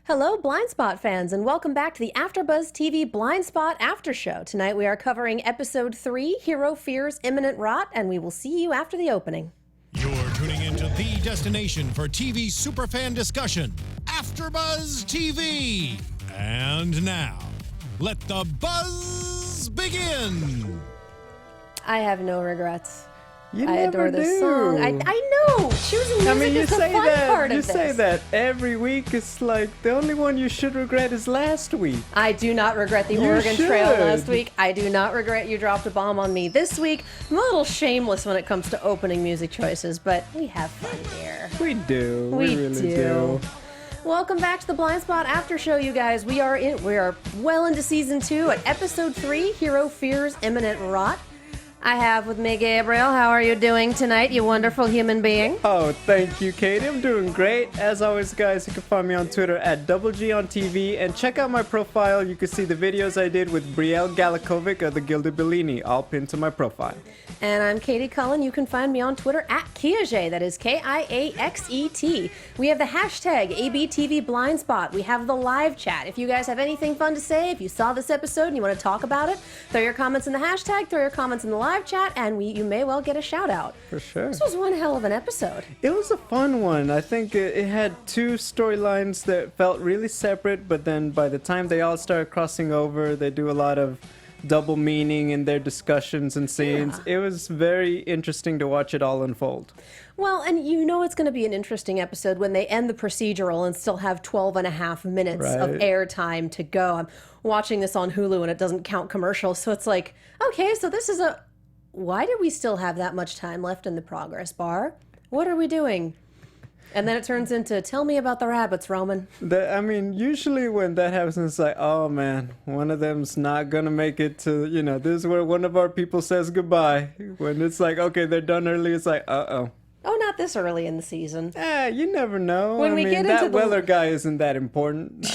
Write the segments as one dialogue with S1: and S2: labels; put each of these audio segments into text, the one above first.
S1: Hello, Blindspot fans, and welcome back to the AFTERBUZZ TV Blindspot After Show. Tonight we are covering Episode 3, Hero Fears Imminent Rot, and we will see you after the opening.
S2: You're tuning into the destination for TV superfan discussion, AFTERBUZZ TV. And now, let the buzz begin.
S1: I have no regrets.
S3: You
S1: I
S3: never
S1: adore this
S3: do.
S1: song. I know. Choosing music is the fun part of this.
S3: You say that every week. It's like the only one you should regret is last week.
S1: I do not regret the Oregon Trail last week. I do not regret You Dropped a Bomb on Me this week. I'm a little shameless when it comes to opening music choices, but we have fun here.
S3: We do.
S1: We
S3: really do.
S1: Welcome back to the Blindspot After Show, you guys. We are well into Season 2 at Episode 3, Hero Fears Imminent Rot. I have with me Gabrielle. How are you doing tonight, you wonderful human being?
S3: Oh, thank you, Katie. I'm doing great. As always, guys, you can find me on Twitter at @GoogleGOnTV and check out my profile. You can see the videos I did with Brielle Galakovic of the Gilded Bellini, all pinned to my profile.
S1: And I'm Katie Cullen. You can find me on Twitter at Kiaxet. That is Kiaxet. We have the hashtag ABTVBlindspot. We have the live chat. If you guys have anything fun to say, if you saw this episode and you want to talk about it, throw your comments in the hashtag, throw your comments in the live chat, and you may well get a shout out.
S3: For sure.
S1: This was one hell of an episode.
S3: It was a fun one. I think it had two storylines that felt really separate, but then by the time they all started crossing over, they do a lot of double meaning in their discussions and scenes.
S1: Yeah.
S3: It was very interesting to watch it all unfold.
S1: Well, and you know it's going to be an interesting episode when they end the procedural and still have 12 and a half minutes of airtime to go. I'm watching this on Hulu and it doesn't count commercials, so it's like, okay, so this is why do we still have that much time left in the progress bar? What are we doing? And then it turns into, tell me about the rabbits, Roman.
S3: Usually when that happens, it's like, oh man, one of them's not gonna make it to, this is where one of our people says goodbye. When it's like, okay, they're done early, it's like, uh-oh.
S1: Oh, not this early in the season.
S3: You never know.
S1: When we get into
S3: that Weller guy isn't that important.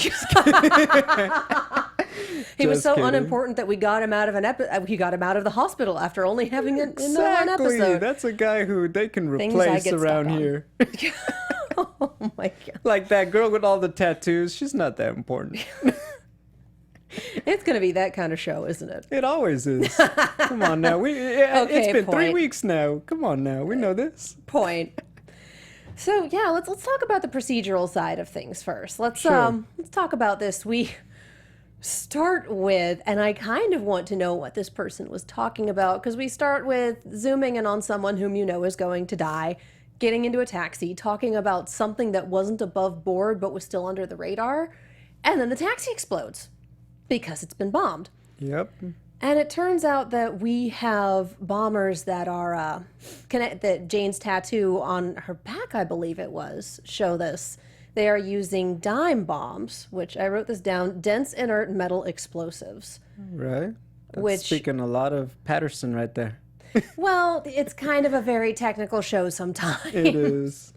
S1: He was so unimportant that we got him out of he got him out of the hospital after only having it in the one episode.
S3: That's a guy who they can replace around here.
S1: Oh my god.
S3: Like that girl with all the tattoos, she's not that important.
S1: It's going to be that kind of show, isn't it?
S3: It always is. Come on now. It's been 3 weeks now. Come on now. We know this.
S1: Point. So, yeah, let's talk about the procedural side of things first. Let's talk about this. We start with, and I kind of want to know what this person was talking about, because we start with zooming in on someone whom you know is going to die, getting into a taxi, talking about something that wasn't above board but was still under the radar, and then the taxi explodes because it's been bombed.
S3: Yep.
S1: And it turns out that we have bombers that are that Jane's tattoo on her back, I believe it was, show this. They are using dime bombs, which I wrote this down, dense inert metal explosives.
S3: Right. That's speaking a lot of Patterson right there.
S1: Well, it's kind of a very technical show sometimes.
S3: It is.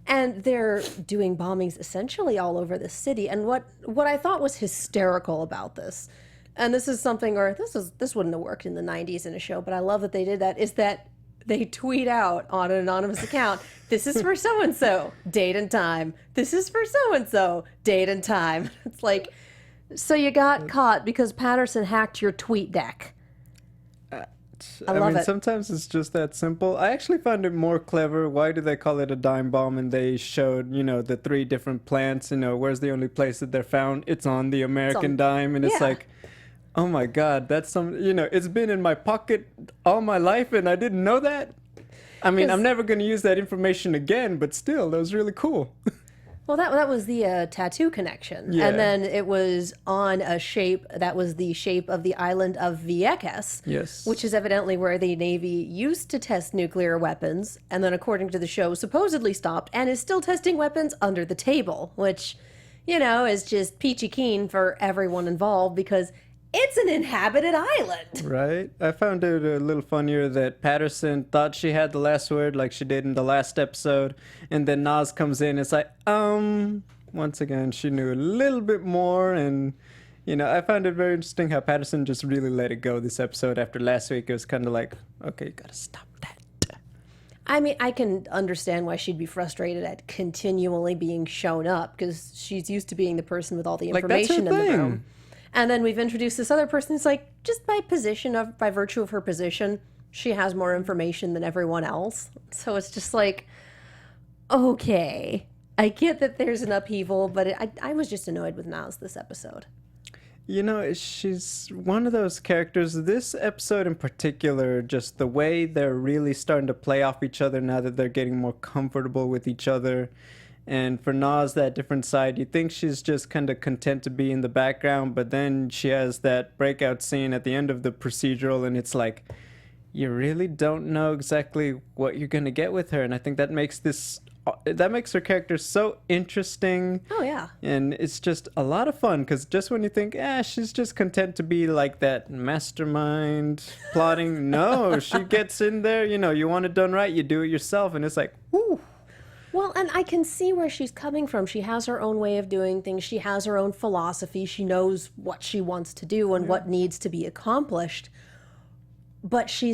S1: And they're doing bombings essentially all over the city. And what I thought was hysterical about this, and this is something, or this wouldn't have worked in the 90s in a show, but I love that they did that, is that they tweet out on an anonymous account, this is for so-and-so, date and time. This is for so-and-so, date and time. It's like, so you got caught because Patterson hacked your tweet deck. I love it.
S3: Sometimes it's just that simple. I actually found it more clever. Why do they call it a dime bomb? And they showed, the 3 different plants, where's the only place that they're found? It's on the American dime. And it's like, oh my God, that's it's been in my pocket all my life and I didn't know that. I'm never going to use that information again, but still, that was really cool.
S1: Well, that was the tattoo connection.
S3: Yeah.
S1: And then it was on a shape that was the shape of the island of Vieques.
S3: Yes.
S1: Which is evidently where the Navy used to test nuclear weapons, and then according to the show, supposedly stopped and is still testing weapons under the table, which, is just peachy keen for everyone involved because it's an inhabited island. Right.
S3: I found it a little funnier that Patterson thought she had the last word like she did in the last episode. And then Nas comes in. It's like, once again, she knew a little bit more. And, I found it very interesting how Patterson just really let it go this episode. After last week, it was kind of like, okay, you got to stop that.
S1: I mean, I can understand why she'd be frustrated at continually being shown up because she's used to being the person with all the information in the room. And then we've introduced this other person who's like, just by virtue of her position, she has more information than everyone else. So it's just like, okay, I get that there's an upheaval, but I was just annoyed with Naz this episode.
S3: You know, she's one of those characters, this episode in particular, just the way they're really starting to play off each other now that they're getting more comfortable with each other. And for Naz, that different side, you think she's just kind of content to be in the background, but then she has that breakout scene at the end of the procedural, and it's like, you really don't know exactly what you're going to get with her. And I think that makes her character so interesting.
S1: Oh, yeah.
S3: And it's just a lot of fun because just when you think, she's just content to be like that mastermind plotting, no, she gets in there, you want it done right, you do it yourself, and it's like, whoo.
S1: Well, and I can see where she's coming from. She has her own way of doing things. She has her own philosophy. She knows what she wants to do and what needs to be accomplished. But she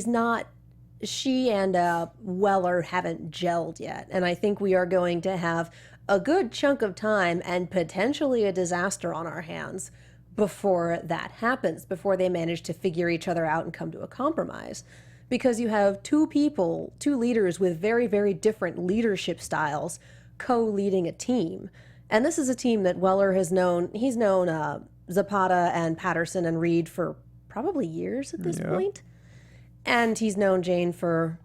S1: and Weller haven't gelled yet. And I think we are going to have a good chunk of time and potentially a disaster on our hands before that happens, before they manage to figure each other out and come to a compromise. Because you have two leaders with very, very different leadership styles co-leading a team. And this is a team that Weller has known. He's known Zapata and Patterson and Reed for probably years at this point. And he's known Jane for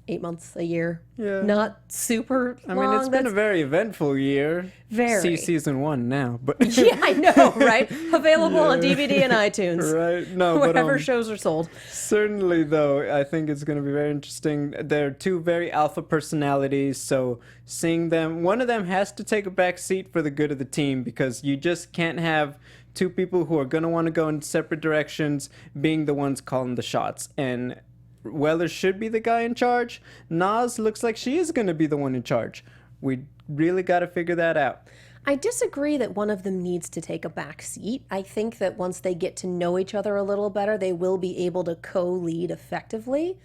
S1: 8 months, a year. Yeah. Not super long.
S3: I mean, it's been a very eventful year.
S1: Very.
S3: See season 1 now. But
S1: yeah, I know, right? Available on DVD and iTunes.
S3: Right. No,
S1: wherever shows are sold.
S3: Certainly, though, I think it's going to be very interesting. They're two very alpha personalities, so seeing them, one of them has to take a back seat for the good of the team because you just can't have two people who are going to want to go in separate directions being the ones calling the shots. And Weller should be the guy in charge. Naz looks like she is going to be the one in charge. We really got to figure that out.
S1: I disagree that one of them needs to take a back seat. I think that once they get to know each other a little better, they will be able to co-lead effectively.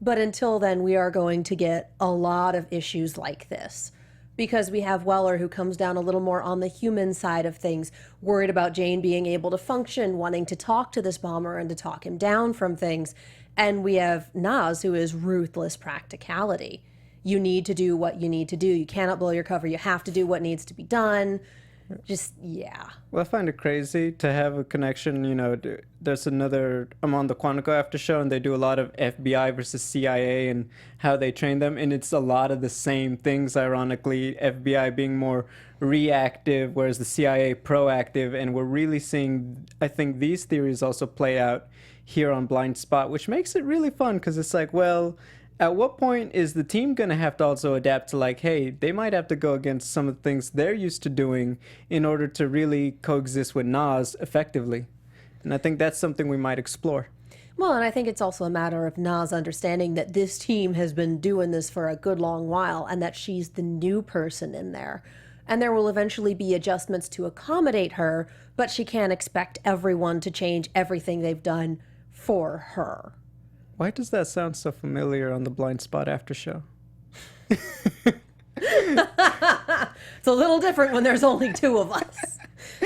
S1: But until then, we are going to get a lot of issues like this. Because we have Weller, who comes down a little more on the human side of things, worried about Jane being able to function, wanting to talk to this bomber and to talk him down from things. And we have Naz, who is ruthless practicality. You need to do what you need to do. You cannot blow your cover. You have to do what needs to be done. Just, yeah.
S3: Well, I find it crazy to have a connection. There's another, I'm on the Quantico After Show, and they do a lot of FBI versus CIA and how they train them. And it's a lot of the same things, ironically. FBI being more reactive, whereas the CIA proactive. And we're really seeing, I think, these theories also play out here on Blindspot, which makes it really fun because it's like, well, at what point is the team going to have to also adapt to like, hey, they might have to go against some of the things they're used to doing in order to really coexist with Naz effectively? And I think that's something we might explore.
S1: Well, and I think it's also a matter of Naz understanding that this team has been doing this for a good long while and that she's the new person in there. And there will eventually be adjustments to accommodate her, but she can't expect everyone to change everything they've done for her.
S3: Why does that sound so familiar on the Blindspot After Show?
S1: It's a little different when there's only two of us.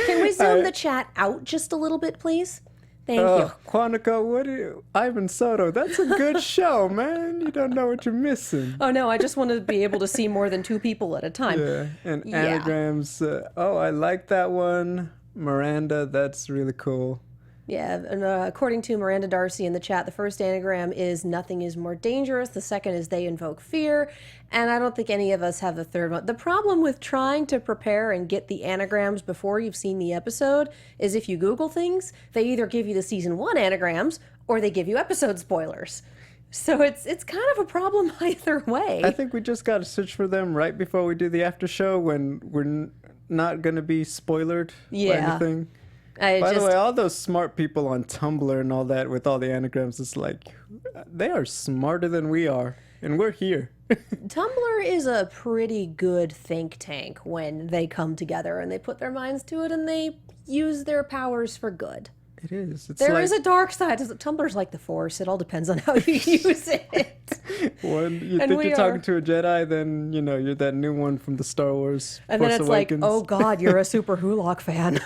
S1: Can we zoom the chat out just a little bit, please? Thank you.
S3: Quantico, Ivan Soto, that's a good show, man. You don't know what you're missing.
S1: Oh, no, I just wanted to be able to see more than two people at a time.
S3: Yeah, and anagrams. I like that one. Miranda, that's really cool.
S1: Yeah, and according to Miranda Darcy in the chat, the first anagram is nothing is more dangerous. The second is they invoke fear. And I don't think any of us have the third one. The problem with trying to prepare and get the anagrams before you've seen the episode is if you Google things, they either give you the season 1 anagrams or they give you episode spoilers. So it's kind of a problem either way.
S3: I think we just got to search for them right before we do the after show when we're not going to be spoilered by anything. By the way, all those smart people on Tumblr and all that with all the anagrams, it's like, they are smarter than we are, and we're here.
S1: Tumblr is a pretty good think tank when they come together and they put their minds to it and they use their powers for good.
S3: It is.
S1: There is a dark side. Tumblr's like the Force. It all depends on how you use it.
S3: When you
S1: And
S3: think
S1: we
S3: you're
S1: are-
S3: talking to a Jedi, then, you know, you're that new one from the Star Wars
S1: And
S3: Force
S1: then it's
S3: Awakens.
S1: like, oh God, you're a Super Hulock fan.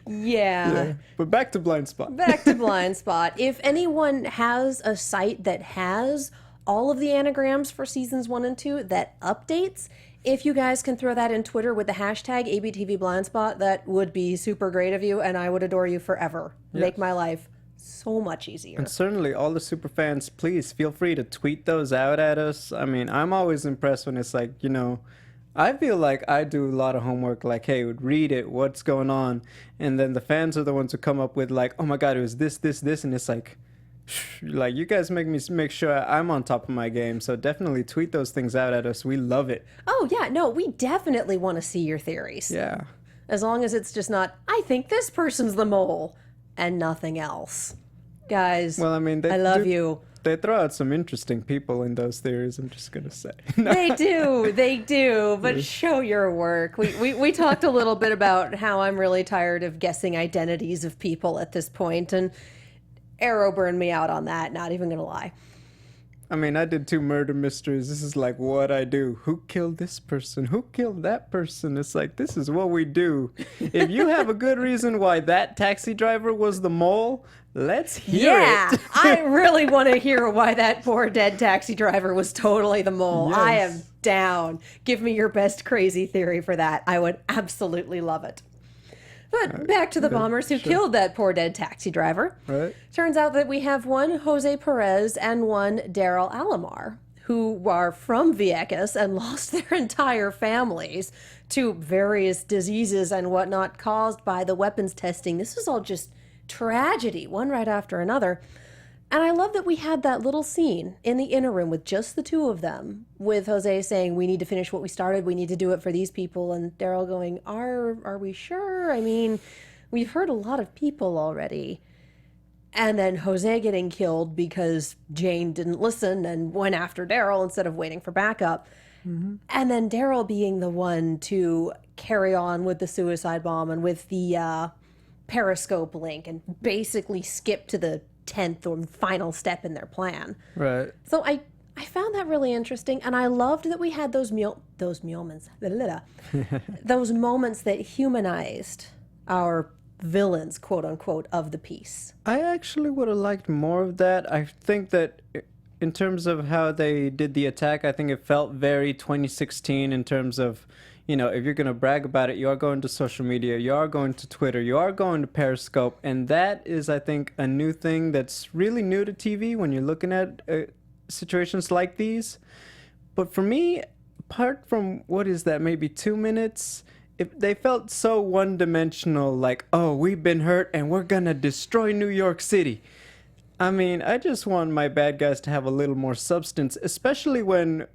S3: Yeah. But back to Blindspot.
S1: Back to Blindspot. If anyone has a site that has all of the anagrams for seasons 1 and 2 that updates, if you guys can throw that in Twitter with the hashtag ABTV Blindspot, that would be super great of you, and I would adore you forever. Make my life so much easier.
S3: And certainly, all the super fans, please feel free to tweet those out at us. I mean, I'm always impressed when it's like, you know, I feel like I do a lot of homework, like, hey, read it, what's going on? And then the fans are the ones who come up with, like, oh my God, it was this, and it's like you guys make me make sure I'm on top of my game. So definitely tweet those things out at us. We love it.
S1: Oh, yeah, no, we definitely want to see your theories.
S3: Yeah.
S1: As long as it's just not, I think this person's the mole, and nothing else. Guys,
S3: Well, I mean,
S1: I love you.
S3: They throw out some interesting people in those theories, I'm just going to say.
S1: They do, but show your work. We talked a little bit about how I'm really tired of guessing identities of people at this point, and Arrow burned me out on that, not even gonna lie.
S3: I mean, I did 2 murder mysteries. This is like what I do. Who killed this person? Who killed that person? It's like, this is what we do. If you have a good reason why that taxi driver was the mole, let's hear it.
S1: I really want to hear why that poor dead taxi driver was totally the mole.
S3: Yes.
S1: I am down. Give me your best crazy theory for that. I would absolutely love it. But back to the bombers who killed that poor dead taxi driver.
S3: Right.
S1: Turns out that we have one Jose Perez and one Daryl Alomar, who are from Vieques and lost their entire families to various diseases and whatnot caused by the weapons testing. This was all just tragedy, one right after another. And I love that we had that little scene in the inner room with just the 2 of them, with Jose saying, we need to finish what we started, we need to do it for these people, and Daryl going, are we sure? I mean, we've heard a lot of people already. And then Jose getting killed because Jane didn't listen and went after Daryl instead of waiting for backup. Mm-hmm. And then Daryl being the one to carry on with the suicide bomb and with the periscope link and basically skip to the 10th or final step in their plan.
S3: Right.
S1: So I found that really interesting, and I loved that we had those moments that humanized our villains, quote unquote, of the piece.
S3: I actually would have liked more of that. I think that in terms of how they did the attack, I think it felt very 2016 in terms of, you know, if you're going to brag about it, you are going to social media, you are going to Twitter, you are going to Periscope. And that is, I think, a new thing that's really new to TV when you're looking at situations like these. But for me, apart from, what is that, maybe 2 minutes, they felt so one-dimensional, like, oh, we've been hurt and we're going to destroy New York City. I mean, I just want my bad guys to have a little more substance, especially when,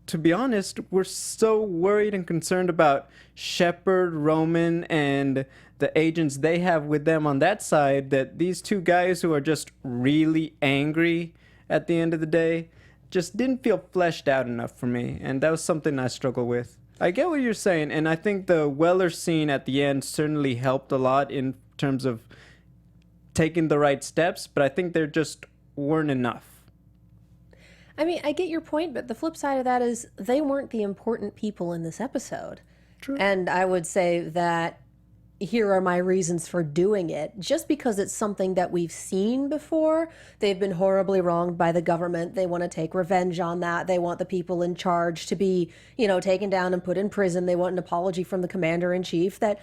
S3: to be honest, we're so worried and concerned about Shepard, Roman, and the agents they have with them on that side, that these 2 guys who are just really angry at the end of the day just didn't feel fleshed out enough for me, and that was something I struggle with. I get what you're saying, and I think the Weller scene at the end certainly helped a lot in terms of taking the right steps, but I think there just weren't enough.
S1: I mean, I get your point, but the flip side of that is they weren't the important people in this episode.
S3: True.
S1: And I would say that here are my reasons for doing it. Just because it's something that we've seen before, they've been horribly wronged by the government. They want to take revenge on that. They want the people in charge to be, you know, taken down and put in prison. They want an apology from the commander-in-chief. That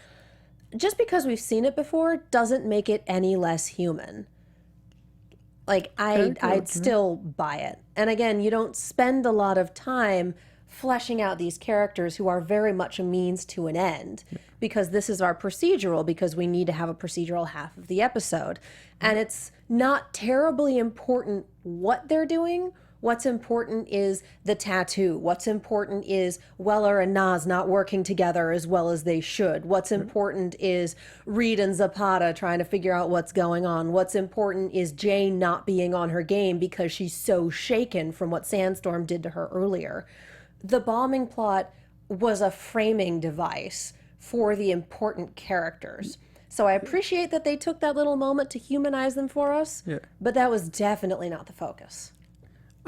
S1: just because we've seen it before doesn't make it any less human. Like, I'd still buy it. And again, you don't spend a lot of time fleshing out these characters who are very much a means to an end, because this is our procedural, because we need to have a procedural half of the episode. And it's not terribly important what they're doing. What's important is the tattoo. What's important is Weller and Nas not working together as well as they should. What's important is Reed and Zapata trying to figure out what's going on. What's important is Jane not being on her game because she's so shaken from what Sandstorm did to her earlier. The bombing plot was a framing device for the important characters. So I appreciate that they took that little moment to humanize them for us, but that was definitely not the focus.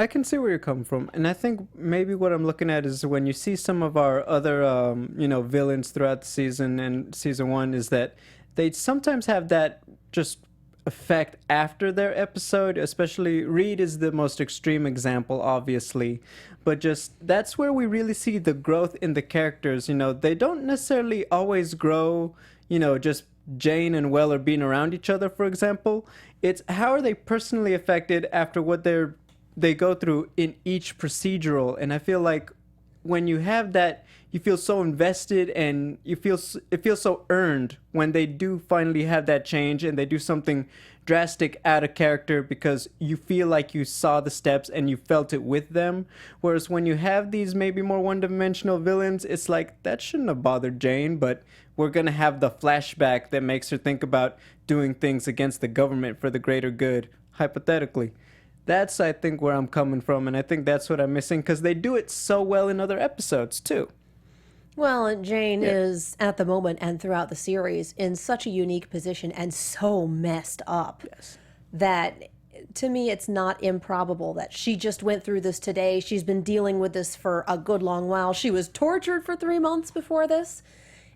S3: I can see where you're coming from, and I think maybe what I'm looking at is when you see some of our other, villains throughout the season and season one, is that they sometimes have that just effect after their episode. Especially Reed is the most extreme example, obviously, but just that's where we really see the growth in the characters. They don't necessarily always grow. Just Jane and Weller being around each other, for example. It's how are they personally affected after what they go through in each procedural. And I feel like when you have that, you feel so invested, and it feels so earned when they do finally have that change and they do something drastic out of character, because you feel like you saw the steps and you felt it with them. Whereas when you have these maybe more one-dimensional villains, it's like, that shouldn't have bothered Jane, but we're going to have the flashback that makes her think about doing things against the government for the greater good, hypothetically. That's, I think, where I'm coming from, and I think that's what I'm missing, because they do it so well in other episodes, too.
S1: Well, and Jane is, at the moment and throughout the series, in such a unique position and so messed up that, to me, it's not improbable that she just went through this today. She's been dealing with this for a good long while. She was tortured for 3 months before this,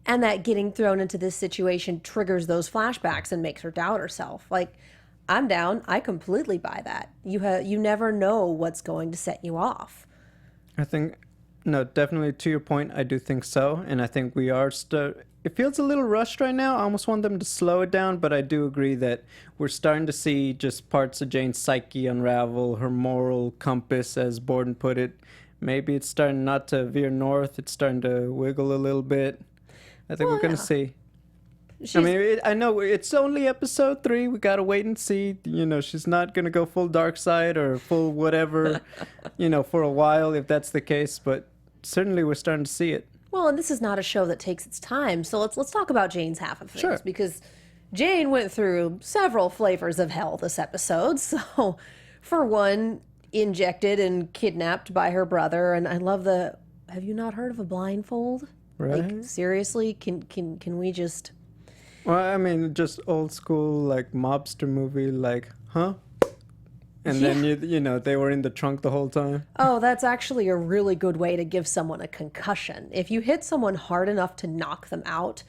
S1: and that getting thrown into this situation triggers those flashbacks and makes her doubt herself. Like, I'm down. I completely buy that. You never know what's going to set you off.
S3: I think, no, definitely to your point, I do think so. And I think we are it feels a little rushed right now. I almost want them to slow it down, but I do agree that we're starting to see just parts of Jane's psyche unravel, her moral compass, as Borden put it. Maybe it's starting not to veer north. It's starting to wiggle a little bit. I think we're going to see. I know it's only episode 3. We got to wait and see. She's not going to go full dark side or full whatever, for a while, if that's the case. But certainly we're starting to see it.
S1: Well, and this is not a show that takes its time. So let's talk about Jane's half of things.
S3: Sure.
S1: Because Jane went through several flavors of hell this episode. So, for one, injected and kidnapped by her brother. And I love have you not heard of a blindfold?
S3: Right.
S1: Like, seriously? Can we just...
S3: Well, I mean, just old school, like, mobster movie, like, huh? And then, they were in the trunk the whole time.
S1: Oh, that's actually a really good way to give someone a concussion. If you hit someone hard enough to knock them out,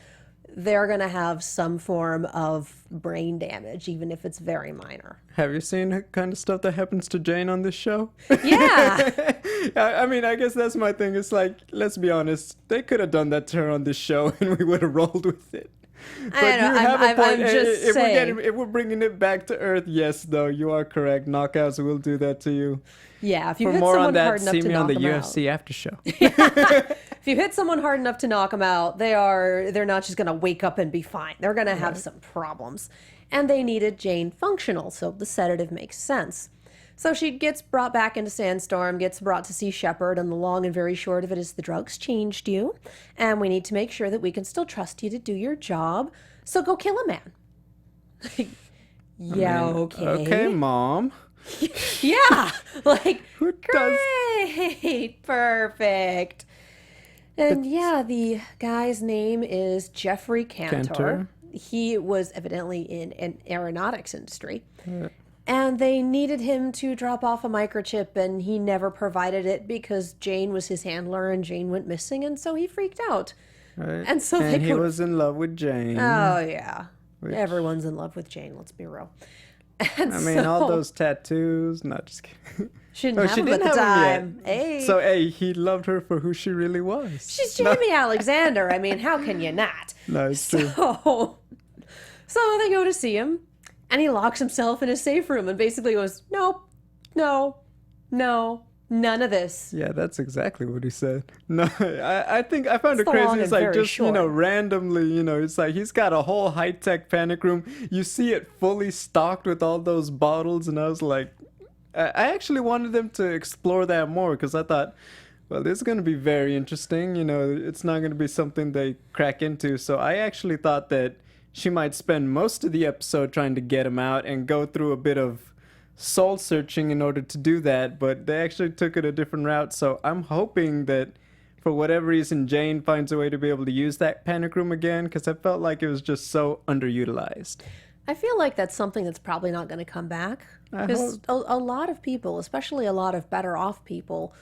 S1: they're going to have some form of brain damage, even if it's very minor.
S3: Have you seen the kind of stuff that happens to Jane on this show?
S1: Yeah.
S3: I mean, I guess that's my thing. It's like, let's be honest, they could have done that to her on this show and we would have rolled with it. But
S1: I know, I'm just saying.
S3: If we're bringing it back to earth, yes, though, you are correct. Knockouts will do that to you.
S1: Yeah, if you
S3: For
S1: hit
S3: more
S1: someone
S3: on that,
S1: hard enough
S3: see
S1: to
S3: me
S1: knock
S3: on the
S1: them
S3: UFC
S1: out.
S3: after show.
S1: If you hit someone hard enough to knock them out, they're not just going to wake up and be fine. They're going to have some problems. And they needed Jane functional, so the sedative makes sense. So she gets brought back into Sandstorm, gets brought to see Shepard, and the long and very short of it is the drugs changed you, and we need to make sure that we can still trust you to do your job, so go kill a man. Okay.
S3: Okay, Mom.
S1: Yeah, like,
S3: Who does...
S1: great, perfect. And yeah, the guy's name is Jeffrey Cantor. He was evidently in an aeronautics industry. And they needed him to drop off a microchip, and he never provided it because Jane was his handler and Jane went missing, and so he freaked out.
S3: Right.
S1: And so
S3: he was in love with Jane.
S1: Oh, yeah. Everyone's in love with Jane, let's be real. And
S3: I mean, all those tattoos. Not just kidding.
S1: She didn't have them at the time. Hey.
S3: So, he loved her for who she really was.
S1: She's Jaimie Alexander. I mean, how can you not?
S3: No, it's true.
S1: So they go to see him, and he locks himself in a safe room and basically goes, nope, no, none of this.
S3: Yeah, that's exactly what he said. No, I think I found it
S1: the
S3: crazy.
S1: long
S3: It's
S1: and
S3: like
S1: very
S3: just,
S1: short.
S3: randomly, it's like he's got a whole high-tech panic room. You see it fully stocked with all those bottles, and I was like, I actually wanted them to explore that more because I thought, well, this is going to be very interesting. It's not going to be something they crack into. So I actually thought that she might spend most of the episode trying to get him out and go through a bit of soul searching in order to do that, but they actually took it a different route. So I'm hoping that for whatever reason Jane finds a way to be able to use that panic room again, because I felt like it was just so underutilized.
S1: I feel like that's something that's probably not going to come back. Because a lot of people, especially a lot of better off people,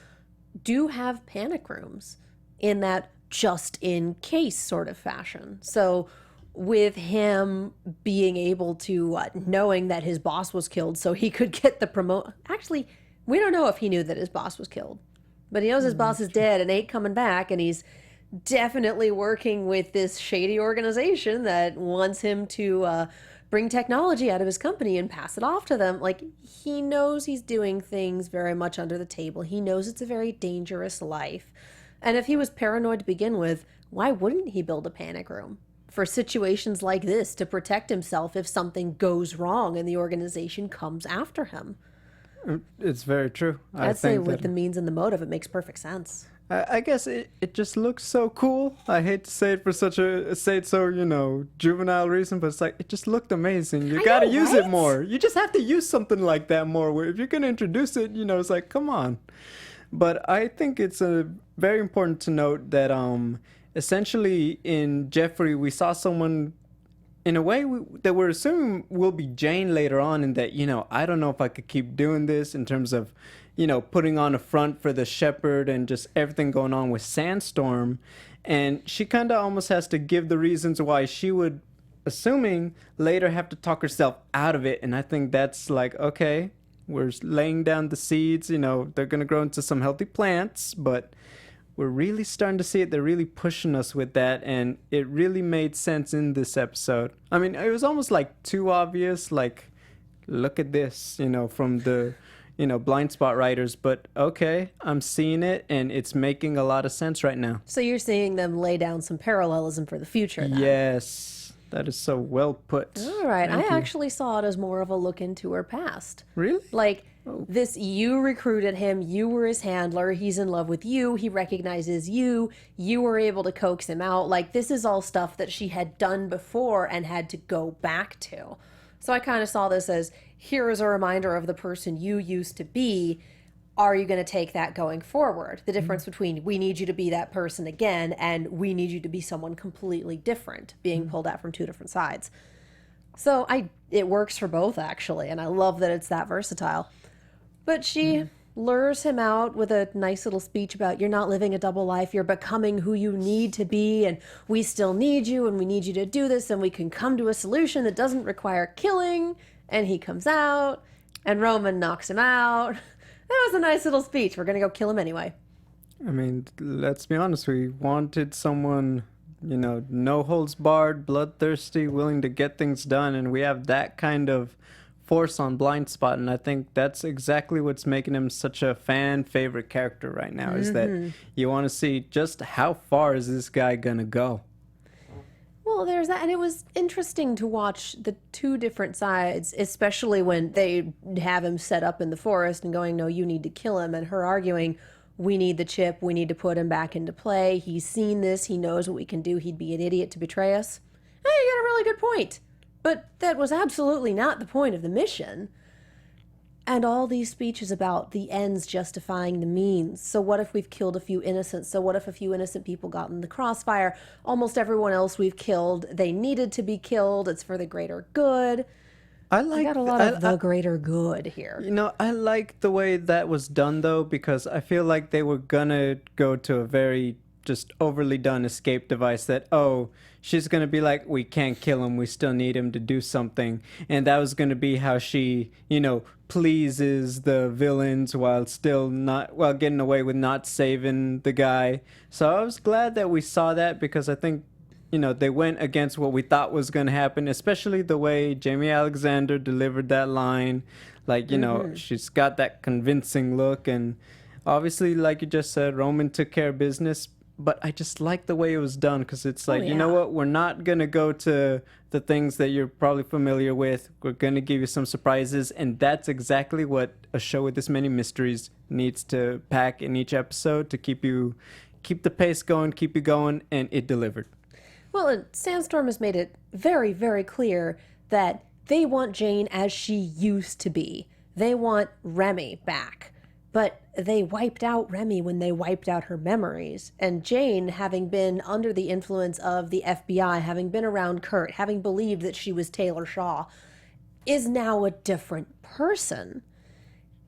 S1: do have panic rooms in that just in case sort of fashion. So with him being able to, knowing that his boss was killed so he could get the Actually, we don't know if he knew that his boss was killed. But he knows his boss is dead and ain't coming back, and he's definitely working with this shady organization that wants him to bring technology out of his company and pass it off to them. Like, he knows he's doing things very much under the table. He knows it's a very dangerous life. And if he was paranoid to begin with, why wouldn't he build a panic room for situations like this to protect himself if something goes wrong and the organization comes after him?
S3: It's very true.
S1: I'd say with the means and the motive, it makes perfect sense.
S3: I guess it just looks so cool. I hate to say it for say it so, juvenile reason, but it's like, it just looked amazing. You gotta use it more. You just have to use something like that more. Where if you're gonna introduce it, it's like, come on. But I think it's very important to note that essentially in Jeffrey, we saw someone in a way that we're assuming will be Jane later on, and that, I don't know if I could keep doing this in terms of, putting on a front for the shepherd and just everything going on with Sandstorm. And she kind of almost has to give the reasons why she would, assuming, later have to talk herself out of it. And I think that's like, okay, we're laying down the seeds, they're going to grow into some healthy plants, but we're really starting to see it. They're really pushing us with that, and it really made sense in this episode. I mean, it was almost like too obvious, like, look at this, from the, Blindspot writers, but okay, I'm seeing it, and it's making a lot of sense right now.
S1: So you're seeing them lay down some parallelism for the future then?
S3: Yes, that is so well put.
S1: All right, I actually saw it as more of a look into her past.
S3: Really?
S1: Like, this, you recruited him, you were his handler, he's in love with you, he recognizes you, you were able to coax him out. Like, this is all stuff that she had done before and had to go back to. So I kind of saw this as, here is a reminder of the person you used to be. Are you going to take that going forward? The difference between we need you to be that person again and we need you to be someone completely different, being pulled out from two different sides. So it works for both, actually, and I love that it's that versatile. But she lures him out with a nice little speech about, you're not living a double life, you're becoming who you need to be, and we still need you, and we need you to do this, and we can come to a solution that doesn't require killing. And he comes out, and Roman knocks him out. That was a nice little speech. We're going to go kill him anyway.
S3: I mean, let's be honest. We wanted someone, no holds barred, bloodthirsty, willing to get things done. And we have that kind of force on Blindspot. And I think that's exactly what's making him such a fan favorite character right now, is that you want to see just how far is this guy going to go.
S1: Well, there's that, and it was interesting to watch the two different sides, especially when they have him set up in the forest and going, no, you need to kill him, and her arguing, we need the chip, we need to put him back into play, he's seen this, he knows what we can do, he'd be an idiot to betray us. Hey, you got a really good point, but that was absolutely not the point of the mission. And all these speeches about the ends justifying the means. So what if we've killed a few innocents? So what if a few innocent people got in the crossfire? Almost everyone else we've killed, they needed to be killed. It's for the greater good. I got a lot of the greater good here.
S3: I like the way that was done, though, because I feel like they were gonna go to a very just overly done escape device that, she's going to be like, we can't kill him, we still need him to do something. And that was going to be how she, pleases the villains while getting away with not saving the guy. So I was glad that we saw that, because I think, they went against what we thought was going to happen, especially the way Jaimie Alexander delivered that line. Like, she's got that convincing look, and obviously, like you just said, Roman took care of business. But I just like the way it was done, because it's like, you know what? We're not going to go to the things that you're probably familiar with. We're going to give you some surprises. And that's exactly what a show with this many mysteries needs to pack in each episode to keep the pace going, keep you going. And it delivered.
S1: Well, and Sandstorm has made it very, very clear that they want Jane as she used to be. They want Remy back. But they wiped out Remy when they wiped out her memories. And Jane, having been under the influence of the FBI, having been around Kurt, having believed that she was Taylor Shaw, is now a different person.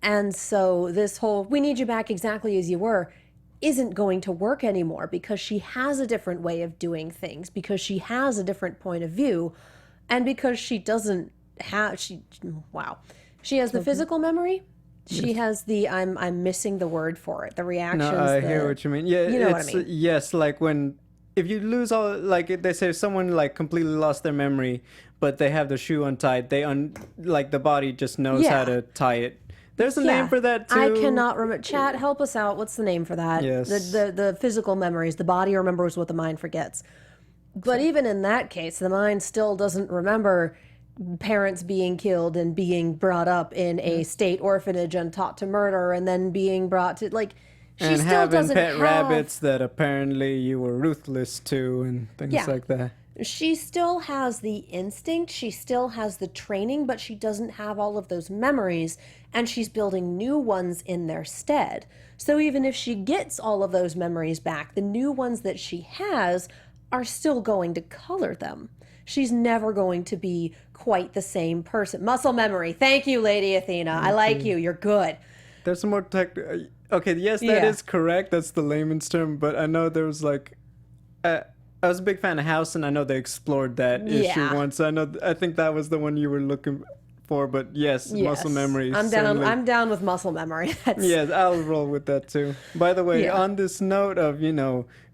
S1: And so this whole, we need you back exactly as you were, isn't going to work anymore because she has a different way of doing things, because she has a different point of view, and because she doesn't have, she has the physical memory. She has the, I'm missing the word for it, the reactions.
S3: No, I hear what you mean. Yeah,
S1: you know what I mean.
S3: Yes, like when, if you lose all, like they say someone like completely lost their memory, but they have the shoe untied, like the body just knows how to tie it. There's a name for that too.
S1: I cannot remember. Chat, help us out. What's the name for that?
S3: Yes.
S1: The physical memories. The body remembers what the mind forgets. But even in that case, the mind still doesn't remember parents being killed and being brought up in a state orphanage and taught to murder and then being brought to, like, she
S3: and
S1: still
S3: having
S1: doesn't
S3: pet
S1: have...
S3: rabbits that apparently you were ruthless to and things like that.
S1: She still has the instinct, she still has the training, but she doesn't have all of those memories, and she's building new ones in their stead. So even if she gets all of those memories back, the new ones that she has are still going to color them. She's never going to be quite the same person. Muscle memory. Thank you, Lady Athena. I like you. You're good.
S3: There's some more tech. Okay, yes, that is correct. That's the layman's term, but I know there was like... I was a big fan of House, and I know they explored that issue once. I think that was the one you were looking for, but yes. Muscle memory.
S1: I'm down with muscle memory.
S3: Yes, I'll roll with that too. By the way, on this note of,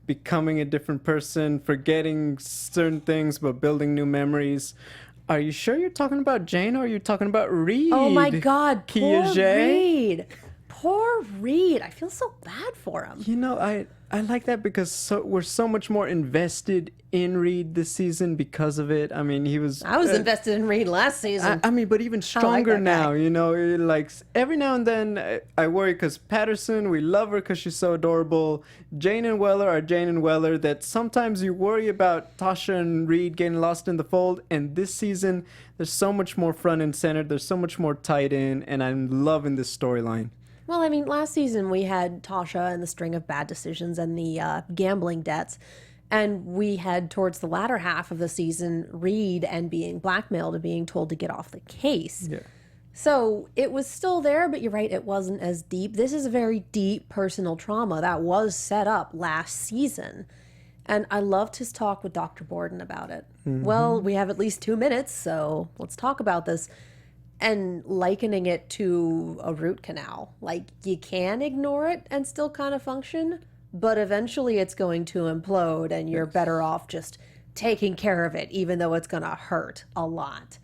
S3: becoming a different person, forgetting certain things, but building new memories, are you sure you're talking about Jane, or are you talking about Reed?
S1: Oh my God, poor
S3: Reed.
S1: Poor Reed. I feel so bad for him.
S3: I like that because we're so much more invested in Reed this season because of it. I mean, I
S1: was invested in Reed last season.
S3: I mean, but even stronger now, like every now and then I worry because Patterson, we love her because she's so adorable. Jane and Weller are Jane and Weller, that sometimes you worry about Tasha and Reed getting lost in the fold. And this season, there's so much more front and center. There's so much more tied in, and I'm loving this storyline.
S1: Well, I mean, last season we had Tasha and the string of bad decisions and the gambling debts. And we had, towards the latter half of the season, Reed and being blackmailed and being told to get off the case. Yeah. So it was still there, but you're right, it wasn't as deep. This is a very deep personal trauma that was set up last season. And I loved his talk with Dr. Borden about it. Mm-hmm. Well, we have at least 2 minutes, so let's talk about this. And likening it to a root canal. Like, you can ignore it and still kind of function, but eventually it's going to implode and you're better off just taking care of it, even though it's going to hurt a lot.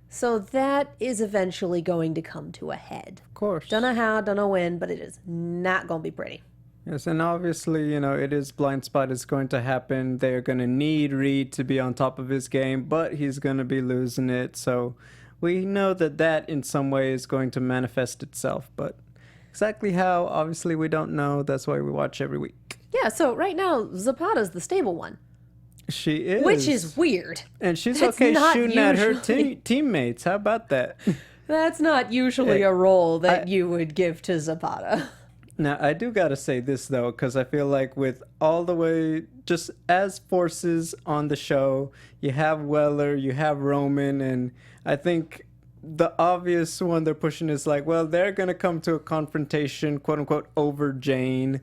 S1: So that is eventually going to come to a head.
S3: Of course.
S1: Don't know how, don't know when, but it is not going to be pretty.
S3: Yes, and obviously, it is Blindspot is going to happen. They're going to need Reed to be on top of his game, but he's going to be losing it, so... We know that in some way is going to manifest itself, but exactly how, obviously we don't know. That's why we watch every week.
S1: Yeah, so right now, Zapata's the stable one.
S3: She is.
S1: Which is weird.
S3: And she's okay shooting at her teammates. How about that?
S1: That's not usually a role that you would give to Zapata.
S3: Now, I do got to say this, though, because I feel like with all the way, just as forces on the show, you have Weller, you have Roman, and I think the obvious one they're pushing is like, well, they're going to come to a confrontation, quote unquote, over Jane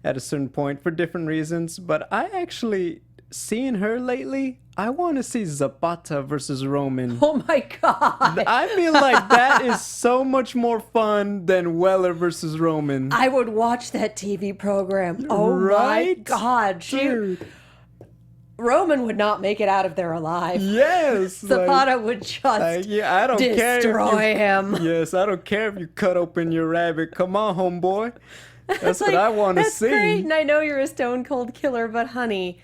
S3: at a certain point for different reasons. But I actually, seeing her lately, I want to see Zapata versus Roman.
S1: Oh my God.
S3: I feel like that is so much more fun than Weller versus Roman.
S1: I would watch that TV program. Oh my God. Roman would not make it out of there alive.
S3: Yes.
S1: Zapata would just
S3: I don't
S1: destroy him.
S3: Yes, I don't care if you cut open your rabbit. Come on, homeboy. That's what I want to see.
S1: That's great, and I know you're a stone cold killer, but honey,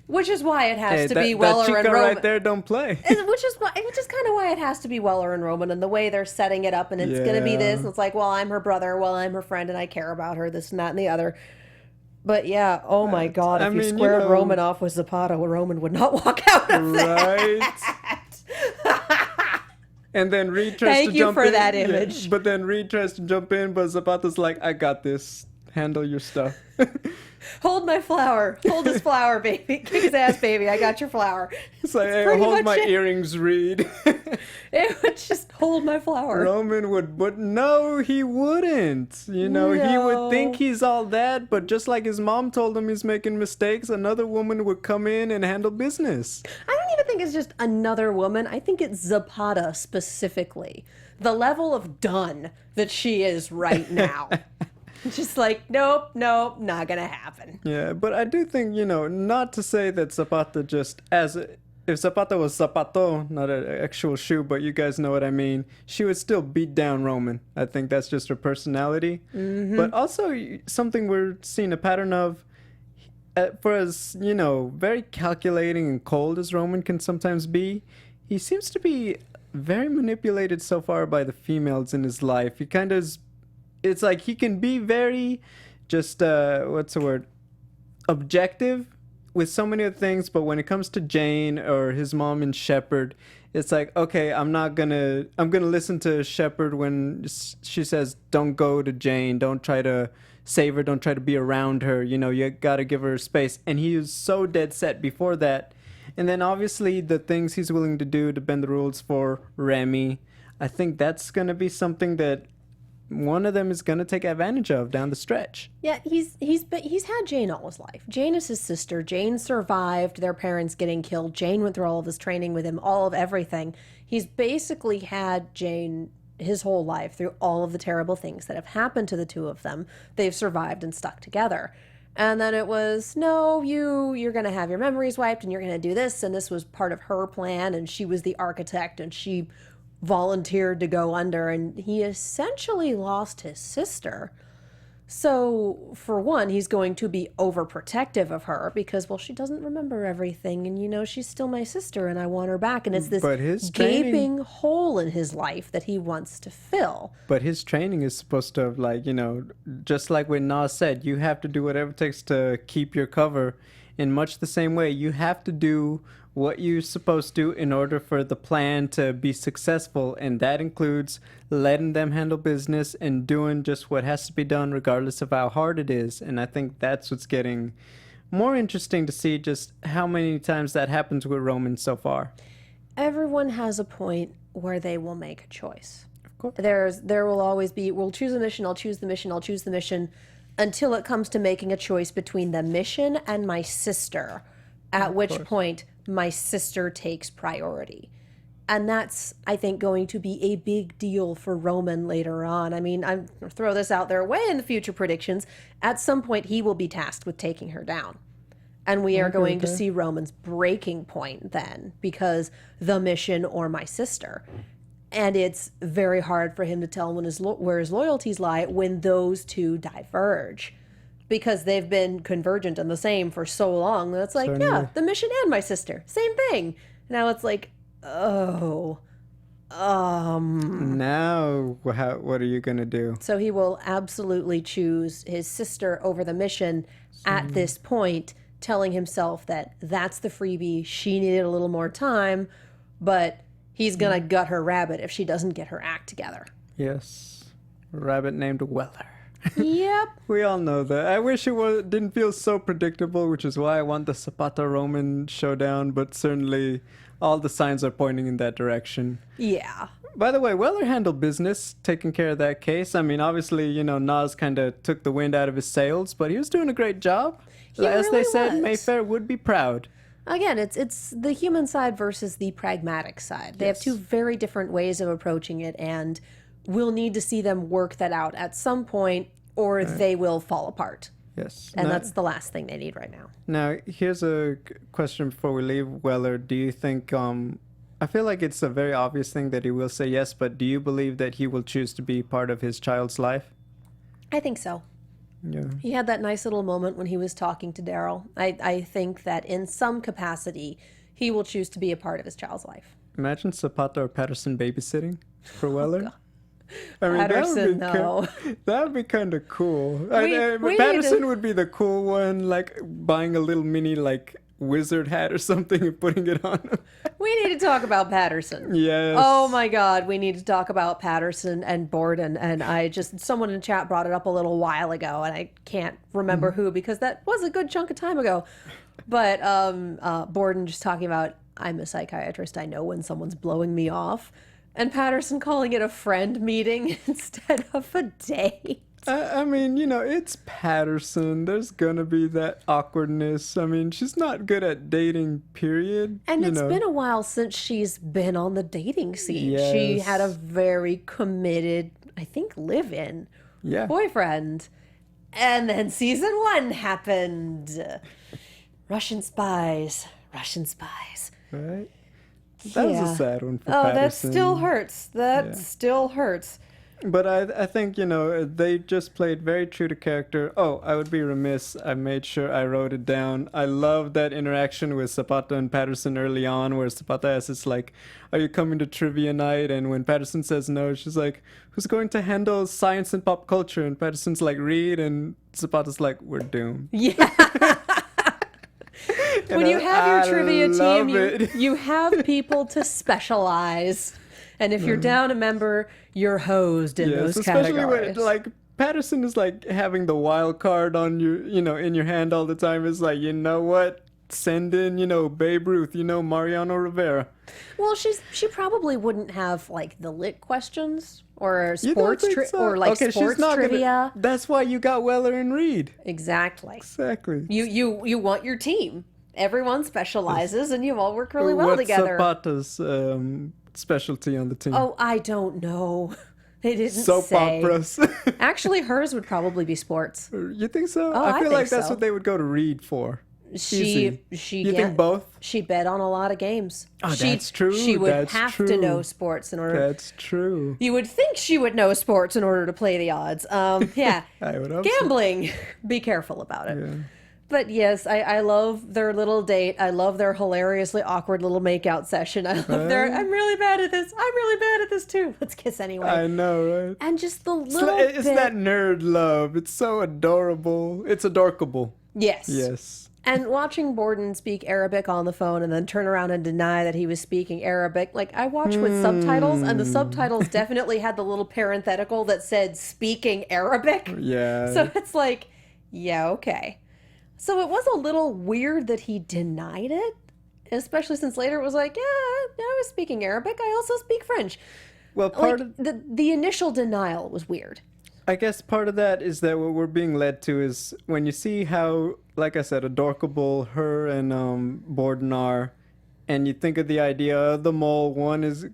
S1: Which is why it has to be Weller and Roman.
S3: Right there don't play.
S1: Which is kind of why it has to be Weller and Roman, and the way they're setting it up, and it's going to be this, and it's like, well, I'm her brother, well, I'm her friend, and I care about her, this and that and the other. But yeah, oh my God, if you squared Roman off with Zapata, Roman would not walk out of that.
S3: And then Reed tries
S1: Thank
S3: to
S1: you
S3: jump
S1: for
S3: in.
S1: that
S3: Yeah,
S1: image.
S3: but then Reed tries to jump in, but Zapata's like, I got this. Handle your stuff.
S1: Hold my flower. Hold his flower, baby. Kick his ass, baby. I got your flower.
S3: It's like,
S1: That's
S3: hey,
S1: pretty
S3: hold
S1: much
S3: my
S1: it.
S3: earrings, Reed.
S1: It would just hold my flower.
S3: Roman would, but no, he wouldn't. You know, he would think
S1: No.
S3: he's all that, but just like his mom told him he's making mistakes, another woman would come in and handle business.
S1: I don't even think it's just another woman. I think it's Zapata specifically. The level of done that she is right now. Just like, nope, not gonna happen.
S3: Yeah, but I do think, you know, not to say that Zapata just if Zapata was zapato, not an actual shoe, but you guys know what I mean, she would still beat down Roman. I think that's just her personality. But also something we're seeing a pattern of, for as, you know, very calculating and cold as Roman can sometimes be, he seems to be very manipulated so far by the females in his life. He kind of it's like he can be very just what's the word, objective with so many of the things, but when it comes to Jane or his mom and Shepard, it's like, okay, I'm gonna listen to Shepard when she says don't go to Jane, don't try to save her, don't try to be around her, you know, you gotta give her space. And he is so dead set before that. And then obviously the things he's willing to do to bend the rules for Remy, I think that's gonna be something that one of them is going to take advantage of down the stretch.
S1: Yeah, he's had Jane all his life. Jane is his sister. Jane survived their parents getting killed. Jane went through all of his training with him, all of everything. He's basically had Jane his whole life through all of the terrible things that have happened to the two of them. They've survived and stuck together. And then it was, no, you're going to have your memories wiped and you're going to do this. And this was part of her plan. And she was the architect and she volunteered to go under, and he essentially lost his sister. So for one, he's going to be overprotective of her because, well, she doesn't remember everything, and you know, she's still my sister and I want her back. And it's this gaping hole in his life that he wants to fill.
S3: But his training is supposed to have, like, you know, just like when Nas said, you have to do whatever it takes to keep your cover. In much the same way, you have to do what you're supposed to in order for the plan to be successful, and that includes letting them handle business and doing just what has to be done regardless of how hard it is. And I think that's what's getting more interesting to see, just how many times that happens with Roman so far.
S1: Everyone has a point where they will make a choice.
S3: Of course.
S1: There will always be, we'll choose a mission, I'll choose the mission, I'll choose the mission, until it comes to making a choice between the mission and my sister, at which point my sister takes priority. And that's, I think, going to be a big deal for Roman later on. I mean, I'm going to throw this out there way in the future predictions. At some point, he will be tasked with taking her down. And we are going to see Roman's breaking point then, because the mission or my sister. And it's very hard for him to tell where his loyalties lie when those two diverge. Because they've been convergent and the same for so long that it's like, yeah, the mission and my sister, same thing. Now it's like, oh,
S3: now what are you gonna do?
S1: So he will absolutely choose his sister over the mission at this point, telling himself that that's the freebie. She needed a little more time, but he's gonna gut her rabbit if she doesn't get her act together.
S3: Yes, a rabbit named Weller.
S1: Yep.
S3: We all know that. I wish it didn't feel so predictable, which is why I want the Zapata-Roman showdown, but certainly all the signs are pointing in that direction.
S1: Yeah.
S3: By the way, Weller handled business, taking care of that case. I mean, obviously, you know, Nas kind of took the wind out of his sails, but he was doing a great job. As they said, Mayfair would be proud.
S1: Again, it's the human side versus the pragmatic side. They have two very different ways of approaching it, and we'll need to see them work that out at some point, or they will fall apart.
S3: Yes.
S1: And that's the last thing they need right now.
S3: Now, here's a question before we leave Weller. Do you think, I feel like it's a very obvious thing that he will say yes, but do you believe that he will choose to be part of his child's life?
S1: I think so.
S3: Yeah.
S1: He had that nice little moment when he was talking to Daryl. I think that in some capacity, he will choose to be a part of his child's life.
S3: Imagine Zapata or Patterson babysitting for Weller. I mean,
S1: Patterson,
S3: that would be kind of cool. Patterson would be the cool one, like buying a little mini, like, wizard hat or something and putting it on him.
S1: We need to talk about Patterson.
S3: Yes.
S1: Oh my God, we need to talk about Patterson and Borden. And someone in chat brought it up a little while ago, and I can't remember who because that was a good chunk of time ago. But Borden just talking about, I'm a psychiatrist, I know when someone's blowing me off. And Patterson calling it a friend meeting instead of a date.
S3: I mean, it's Patterson. There's gonna be that awkwardness. I mean, she's not good at dating, period.
S1: And it's been a while since she's been on the dating scene.
S3: Yes.
S1: She had a very committed, I think, live-in boyfriend. And then season 1 happened. Russian spies.
S3: Right? That was a sad one for
S1: Patterson.
S3: Patterson.
S1: That still hurts. That still hurts.
S3: But I think, they just played very true to character. Oh, I would be remiss. I made sure I wrote it down. I love that interaction with Zapata and Patterson early on where Zapata asks, like, are you coming to trivia night? And when Patterson says no, she's like, who's going to handle science and pop culture? And Patterson's like, Reed. And Zapata's like, we're doomed.
S1: Yeah. When you have your trivia team, you have people to specialize. And if you're down a member, you're hosed in those
S3: especially
S1: categories.
S3: when, like, Patterson is like having the wild card on your, in your hand all the time. It's like, you know what? Send in, Babe Ruth, Mariano Rivera.
S1: Well, she probably wouldn't have like the lit questions or sports sports trivia.
S3: That's why you got Weller and Reed.
S1: Exactly.
S3: You
S1: want your team. Everyone specializes, and you all work really well together.
S3: What's Zapata's specialty on the team?
S1: Oh, I don't know. They didn't
S3: Soap
S1: say.
S3: operas.
S1: Actually, hers would probably be sports.
S3: You think so?
S1: Oh,
S3: I feel like
S1: think
S3: that's
S1: so.
S3: what they would go to Reed for.
S1: You
S3: think both?
S1: She bet on a lot of games.
S3: Oh, that's true.
S1: She would
S3: That's
S1: have
S3: true.
S1: to know sports in order.
S3: That's true.
S1: You would think she would know sports in order to play the odds. Yeah.
S3: I would hope
S1: Gambling. Be careful about it.
S3: Yeah.
S1: But yes, I love their little date. I love their hilariously awkward little makeout session. I love I'm really bad at this. I'm really bad at this too. Let's kiss anyway.
S3: I know, right?
S1: And just the little
S3: It's that nerd love. It's so adorable. It's adorkable.
S1: Yes.
S3: Yes.
S1: And watching Borden speak Arabic on the phone and then turn around and deny that he was speaking Arabic. Like, I watched with subtitles, and the subtitles definitely had the little parenthetical that said speaking Arabic.
S3: Yeah.
S1: So it's like, yeah, okay. So it was a little weird that he denied it, especially since later it was like, yeah, I was speaking Arabic. I also speak French.
S3: Well,
S1: the initial denial was weird.
S3: I guess part of that is that what we're being led to is when you see how, like I said, adorkable her and Borden are, and you think of the idea of the mole,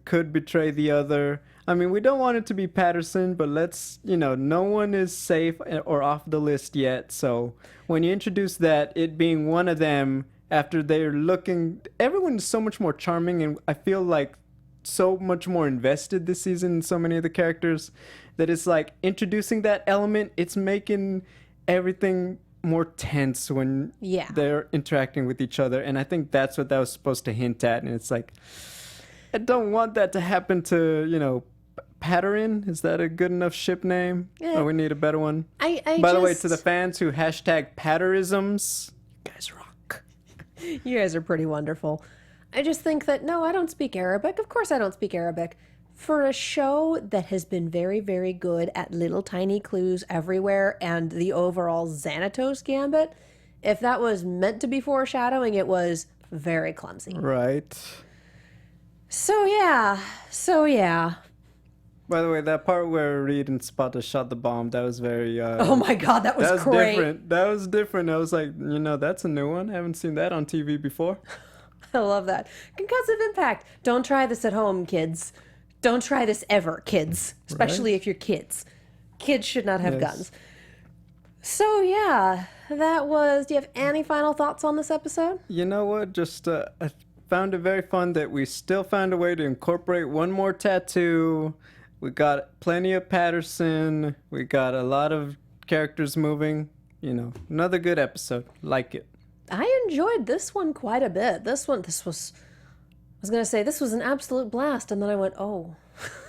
S3: could betray the other. I mean, we don't want it to be Patterson, but let's, no one is safe or off the list yet. So when you introduce that, it being one of them, after they're looking, everyone's so much more charming, and I feel like so much more invested this season in so many of the characters that it's like introducing that element. It's making everything more tense when they're interacting with each other. And I think that's what that was supposed to hint at. And it's like, I don't want that to happen to, Patterin. Is that a good enough ship name?
S1: Yeah.
S3: Or we need a better one?
S1: By
S3: the way, to the fans who hashtag Patterisms, you guys rock.
S1: You guys are pretty wonderful. I just think that, no, I don't speak Arabic. Of course I don't speak Arabic. For a show that has been very, very good at little tiny clues everywhere and the overall Xanatos gambit, if that was meant to be foreshadowing, it was very clumsy.
S3: Right.
S1: So yeah.
S3: By the way, that part where Reed and Zapata shot the bomb, that was very...
S1: oh my God, that was great.
S3: Different. That was different. I was like, that's a new one. I haven't seen that on TV before.
S1: I love that. Concussive impact. Don't try this at home, kids. Don't try this ever, kids. Especially if you're kids. Kids should not have guns. So yeah, that was... Do you have any final thoughts on this episode?
S3: You know what? Just I found it very fun that we still found a way to incorporate one more tattoo. We got plenty of Patterson. We got a lot of characters moving. Another good episode. Like it.
S1: I enjoyed this one quite a bit. This was was going to say, this was an absolute blast. And then I went, oh.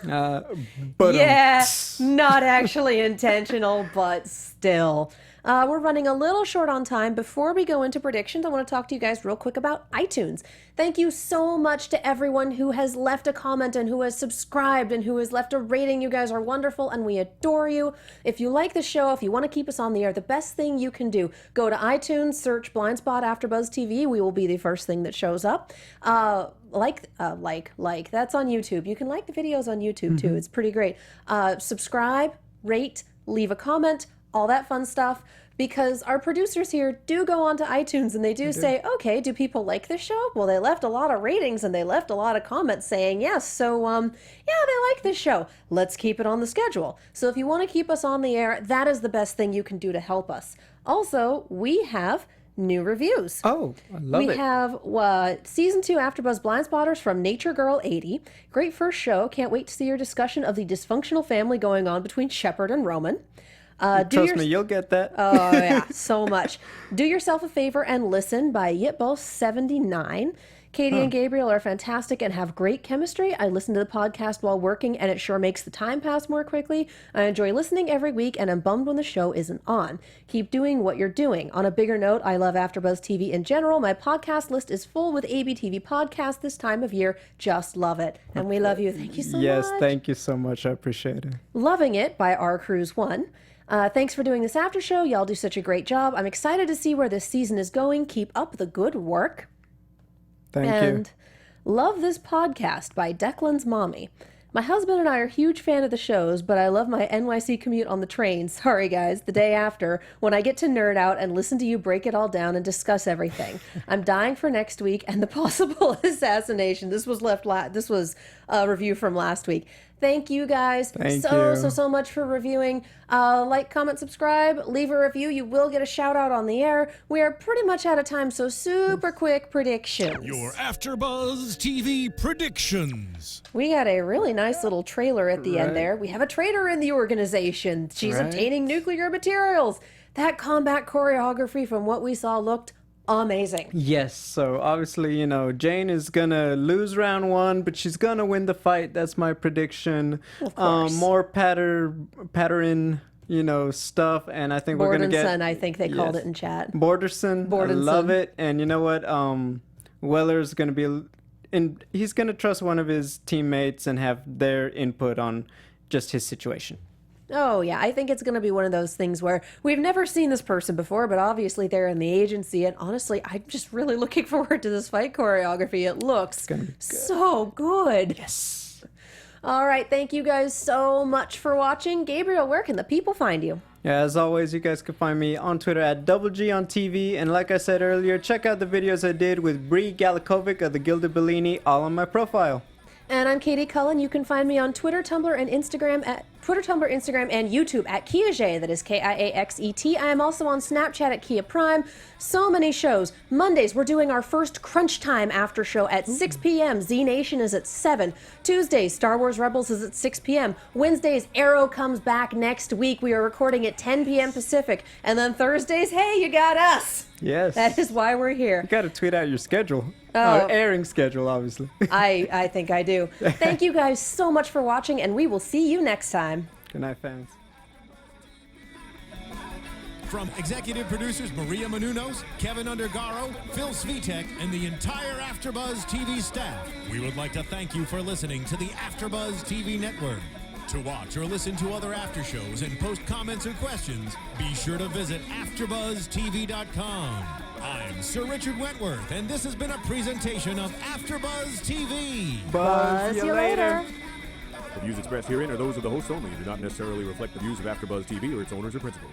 S3: But
S1: yeah, not actually intentional, but still. We're running a little short on time. Before we go into predictions, I want to talk to you guys real quick about iTunes. Thank you so much to everyone who has left a comment and who has subscribed and who has left a rating. You guys are wonderful and we adore you. If you like the show, if you want to keep us on the air, the best thing you can do, go to iTunes, search Blindspot AfterBuzz TV. We will be the first thing that shows up. That's on YouTube. You can like the videos on YouTube too. It's pretty great. Subscribe, rate, leave a comment, all that fun stuff, because our producers here do go onto iTunes and they do say, okay, do people like this show? Well, they left a lot of ratings and they left a lot of comments saying yes. So, yeah, they like this show. Let's keep it on the schedule. So if you want to keep us on the air, that is the best thing you can do to help us. Also, we have new reviews.
S3: Oh, I love it.
S1: We have Season 2 AfterBuzz Blind Spotters from Nature Girl 80. Great first show. Can't wait to see your discussion of the dysfunctional family going on between Shepard and Roman.
S3: Trust me, you'll get that.
S1: Oh, yeah, so much. Do Yourself a Favor and Listen by Yitbo79. Katie and Gabrielle are fantastic and have great chemistry. I listen to the podcast while working, and it sure makes the time pass more quickly. I enjoy listening every week, and I'm bummed when the show isn't on. Keep doing what you're doing. On a bigger note, I love AfterBuzz TV in general. My podcast list is full with ABTV podcasts this time of year. Just love it. And we love you. Thank you so much.
S3: Yes, thank you so much. I appreciate it.
S1: Loving It by R Cruise 1. Thanks for doing this after show. Y'all do such a great job. I'm excited to see where this season is going. Keep up the good work.
S3: Thank you.
S1: Love This Podcast by Declan's Mommy. My husband and I are a huge fan of the shows, but I love my NYC commute on the train. Sorry, guys, the day after, when I get to nerd out and listen to you break it all down and discuss everything. I'm dying for next week and the possible assassination. This was a review from last week. Thank you guys so much for reviewing. Like, comment, subscribe, leave a review. You will get a shout out on the air. We are pretty much out of time, so super quick predictions.
S2: Your AfterBuzz TV predictions.
S1: We got a really nice little trailer at the end there. We have a traitor in the organization. She's obtaining nuclear materials. That combat choreography from what we saw looked amazing.
S3: Yes, so obviously, Jane is gonna lose round 1, but she's gonna win the fight. That's my prediction.
S1: Of course.
S3: More pattern, stuff, and I think we're gonna get
S1: Bordenson, I think they called it in chat.
S3: Borderson. I love it. And you know what? Weller's gonna be he's gonna trust one of his teammates and have their input on just his situation.
S1: Oh, yeah. I think it's going to be one of those things where we've never seen this person before, but obviously they're in the agency. And honestly, I'm just really looking forward to this fight choreography. It looks so good.
S3: Yes.
S1: All right. Thank you guys so much for watching. Gabrielle, where can the people find you?
S3: Yeah, as always, you guys can find me on Twitter at @G on TV. And like I said earlier, check out the videos I did with Bree Galikovic of the Gilded Bellini, all on my profile.
S1: And I'm Katie Cullen. You can find me on Twitter, Tumblr, and Instagram and YouTube at Kiaxet. That is Kiaxet. I am also on Snapchat at Kia Prime. So many shows. Mondays, we're doing our first Crunch Time after show at 6 p.m. Z Nation is at 7. Tuesdays, Star Wars Rebels is at 6 p.m. Wednesdays, Arrow comes back next week. We are recording at 10 p.m. Pacific. And then Thursdays, hey, you got us.
S3: Yes.
S1: That is why we're here.
S3: You got to tweet out your schedule.
S1: Oh.
S3: Airing schedule, obviously.
S1: I think I do. Thank you guys so much for watching, and we will see you next time.
S3: Good night, fans.
S2: From executive producers Maria Menounos, Kevin Undergaro, Phil Svitek, and the entire AfterBuzz TV staff, we would like to thank you for listening to the AfterBuzz TV network. To watch or listen to other after shows and post comments or questions, be sure to visit AfterBuzzTV.com. I'm Sir Richard Wentworth, and this has been a presentation of AfterBuzz TV.
S1: Buzz you later.
S4: The views expressed herein are those of the hosts only and do not necessarily reflect the views of AfterBuzz TV or its owners or principals.